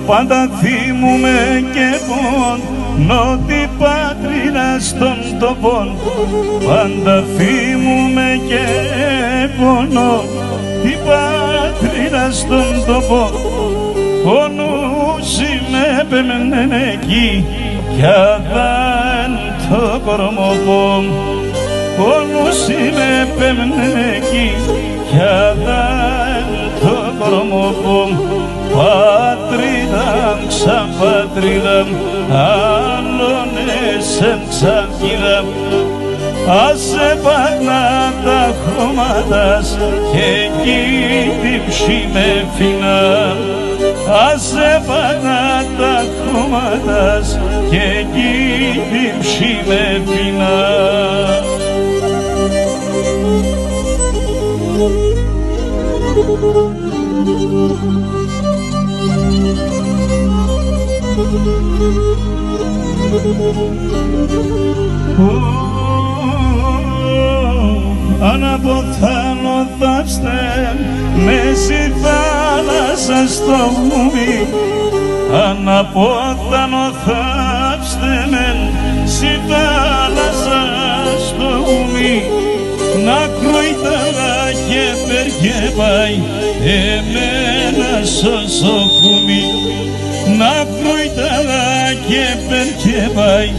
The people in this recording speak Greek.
πάντα θυμούμαι και πόνο την πατρίδα στον τόπο, πάντα θυμούμαι και πόνο την πατρίδα στον τόπο. Ο νους με πέμενε εκεί κι αδάν το κορμόπο. Ο νους με πέμενε εκεί κι αδάν το κορμόπο. Πατρίδα ξαν πατρίδα, άλλον εσεν ξακίδα. Άσε πάντα τα χώματας και εκεί την ψή με φινά. Άσε πάντα τα χώματας και εκεί την ψή με φινά. Αναποθάνω θαύστε με στη θάλασσα στο γούμι. Αναποθάνω θαύστε με στη θάλασσα στο γούμι. Να κροϊταλά και περκεπάει εμένα σώσο κουμί. Να κροϊταλά και περκεπάει